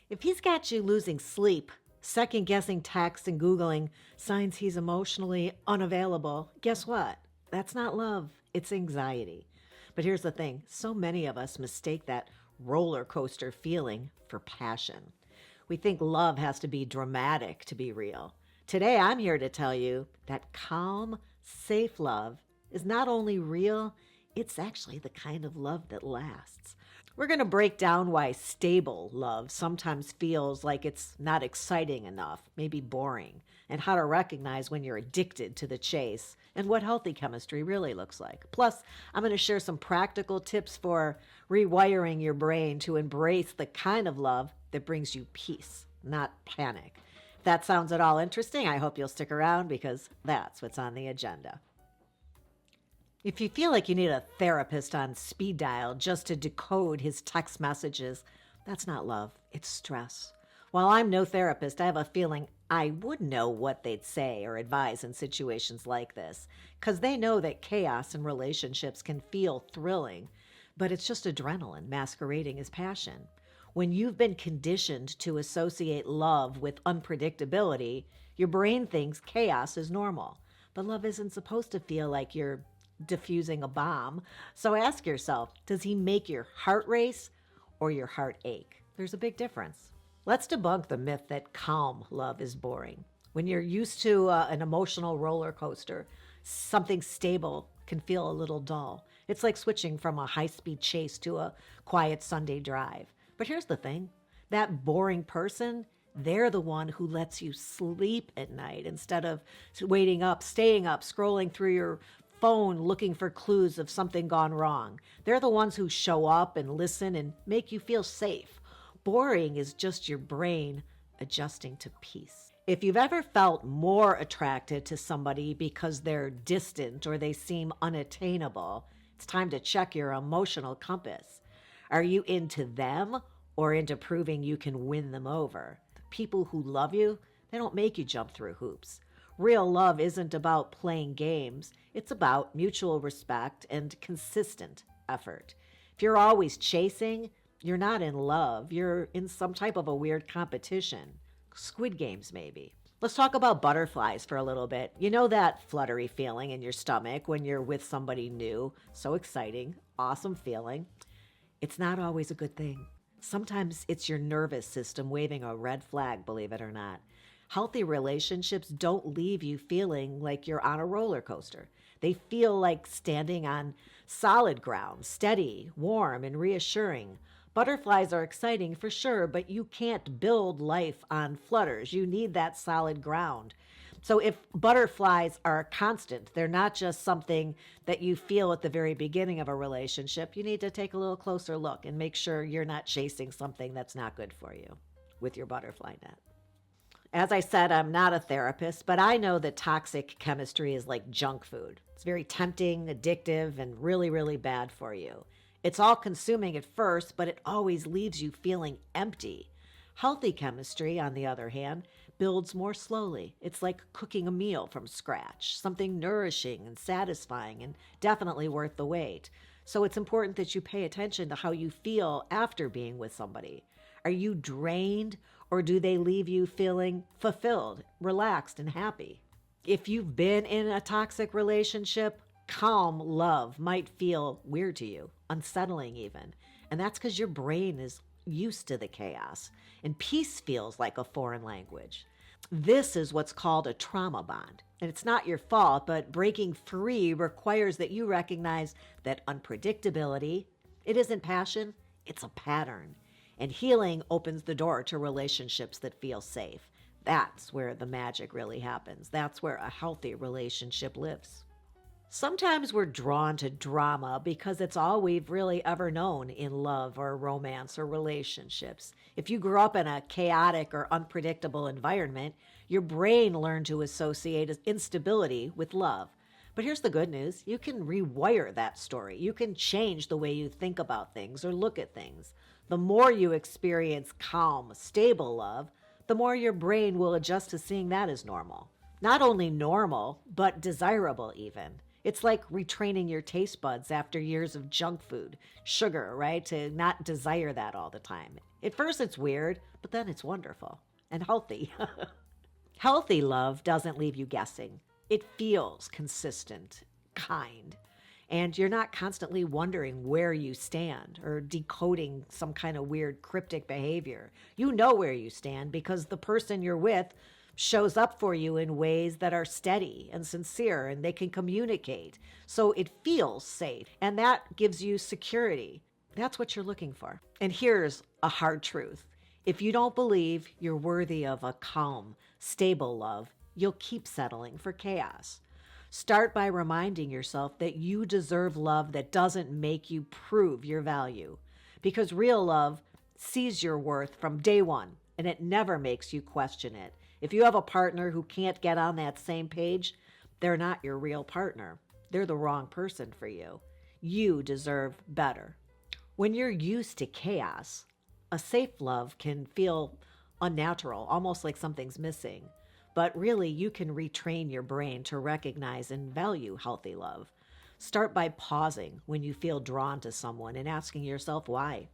If he's got you losing sleep, second-guessing texts and Googling signs he's emotionally unavailable, guess what? That's not love, it's anxiety. But here's the thing, so many of us mistake that roller coaster feeling for passion. We think love has to be dramatic to be real. Today, I'm here to tell you that calm, safe love is not only real, it's actually the kind of love that lasts. We're going to break down why stable love sometimes feels like it's not exciting enough, maybe boring, and how to recognize when you're addicted to the chase and what healthy chemistry really looks like. Plus, I'm going to share some practical tips for rewiring your brain to embrace the kind of love that brings you peace, not panic. If that sounds at all interesting, I hope you'll stick around because that's what's on the agenda. If you feel like you need a therapist on speed dial just to decode his text messages, that's not love, it's stress. While I'm no therapist, I have a feeling I would know what they'd say or advise in situations like this, because they know that chaos in relationships can feel thrilling, but it's just adrenaline masquerading as passion. When you've been conditioned to associate love with unpredictability, your brain thinks chaos is normal. But love isn't supposed to feel like you're diffusing a bomb. So ask yourself, does he make your heart race or your heart ache? There's a big difference. Let's debunk the myth that calm love is boring. When you're used to an emotional roller coaster, something stable can feel a little dull. It's like switching from a high-speed chase to a quiet Sunday drive. But here's the thing, that boring person, they're the one who lets you sleep at night instead of waiting up, staying up, scrolling through your phone looking for clues of something gone wrong. They're the ones who show up and listen and make you feel safe. Boring is just your brain adjusting to peace. If you've ever felt more attracted to somebody because they're distant or they seem unattainable, it's time to check your emotional compass. Are you into them or into proving you can win them over? People who love you, they don't make you jump through hoops. Real love isn't about playing games. It's about mutual respect and consistent effort. If you're always chasing, you're not in love. You're in some type of a weird competition. Squid Games, maybe. Let's talk about butterflies for a little bit. You know that fluttery feeling in your stomach when you're with somebody new? So exciting, awesome feeling. It's not always a good thing. Sometimes it's your nervous system waving a red flag, believe it or not. Healthy relationships don't leave you feeling like you're on a roller coaster. They feel like standing on solid ground, steady, warm, and reassuring. Butterflies are exciting for sure, but you can't build life on flutters. You need that solid ground. So if butterflies are constant, they're not just something that you feel at the very beginning of a relationship, you need to take a little closer look and make sure you're not chasing something that's not good for you with your butterfly net. As I said, I'm not a therapist, but I know that toxic chemistry is like junk food. It's very tempting, addictive, and really, really bad for you. It's all consuming at first, but it always leaves you feeling empty. Healthy chemistry, on the other hand, builds more slowly. It's like cooking a meal from scratch, something nourishing and satisfying and definitely worth the wait. So it's important that you pay attention to how you feel after being with somebody. Are you drained, or do they leave you feeling fulfilled, relaxed, and happy? If you've been in a toxic relationship, calm love might feel weird to you, unsettling even. And that's because your brain is used to the chaos, and peace feels like a foreign language. This is what's called a trauma bond. And it's not your fault, but breaking free requires that you recognize that unpredictability, it isn't passion, it's a pattern. And healing opens the door to relationships that feel safe. That's where the magic really happens. That's where a healthy relationship lives. Sometimes we're drawn to drama because it's all we've really ever known in love or romance or relationships. If you grew up in a chaotic or unpredictable environment, your brain learned to associate instability with love. But here's the good news. You can rewire that story. You can change the way you think about things or look at things. The more you experience calm, stable love, the more your brain will adjust to seeing that as normal. Not only normal, but desirable even. It's like retraining your taste buds after years of junk food, sugar, right? To not desire that all the time. At first, it's weird, but then it's wonderful and healthy. Healthy love doesn't leave you guessing. It feels consistent, kind, and you're not constantly wondering where you stand or decoding some kind of weird cryptic behavior. You know where you stand because the person you're with shows up for you in ways that are steady and sincere, and they can communicate. So it feels safe, and that gives you security. That's what you're looking for. And here's a hard truth. If you don't believe you're worthy of a calm, stable love, you'll keep settling for chaos. Start by reminding yourself that you deserve love that doesn't make you prove your value. Because real love sees your worth from day one, and it never makes you question it. If you have a partner who can't get on that same page, they're not your real partner. They're the wrong person for you. You deserve better. When you're used to chaos, a safe love can feel unnatural, almost like something's missing. But really, you can retrain your brain to recognize and value healthy love. Start by pausing when you feel drawn to someone and asking yourself why.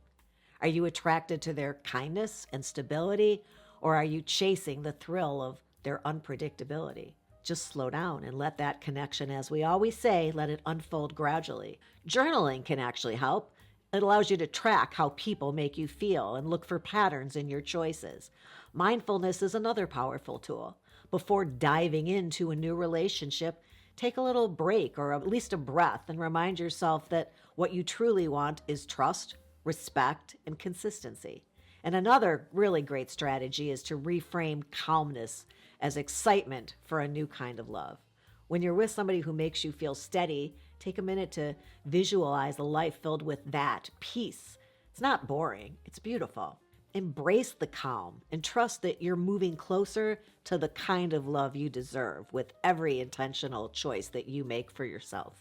Are you attracted to their kindness and stability, or are you chasing the thrill of their unpredictability? Just slow down and let that connection, as we always say, let it unfold gradually. Journaling can actually help. It allows you to track how people make you feel and look for patterns in your choices. Mindfulness is another powerful tool. Before diving into a new relationship, take a little break or at least a breath and remind yourself that what you truly want is trust, respect, and consistency. And another really great strategy is to reframe calmness as excitement for a new kind of love. When you're with somebody who makes you feel steady, take a minute to visualize a life filled with that peace. It's not boring, it's beautiful. Embrace the calm and trust that you're moving closer to the kind of love you deserve with every intentional choice that you make for yourself.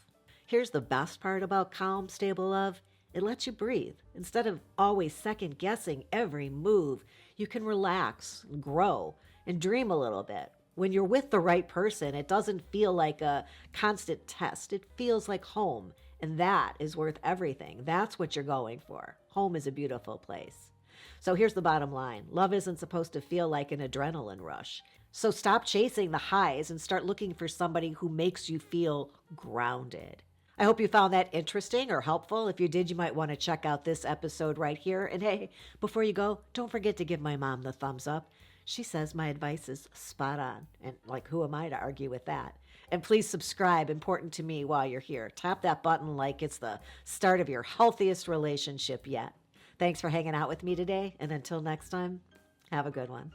Here's the best part about calm, stable love. It lets you breathe. Instead of always second guessing every move, you can relax, grow, and dream a little bit. When you're with the right person, it doesn't feel like a constant test. It feels like home, and that is worth everything. That's what you're going for. Home is a beautiful place. So here's the bottom line. Love isn't supposed to feel like an adrenaline rush. So stop chasing the highs and start looking for somebody who makes you feel grounded. I hope you found that interesting or helpful. If you did, you might want to check out this episode right here. And hey, before you go, don't forget to give my mom the thumbs up. She says my advice is spot on. And like, who am I to argue with that? And please subscribe, important to me, while you're here. Tap that button like it's the start of your healthiest relationship yet. Thanks for hanging out with me today. And until next time, have a good one.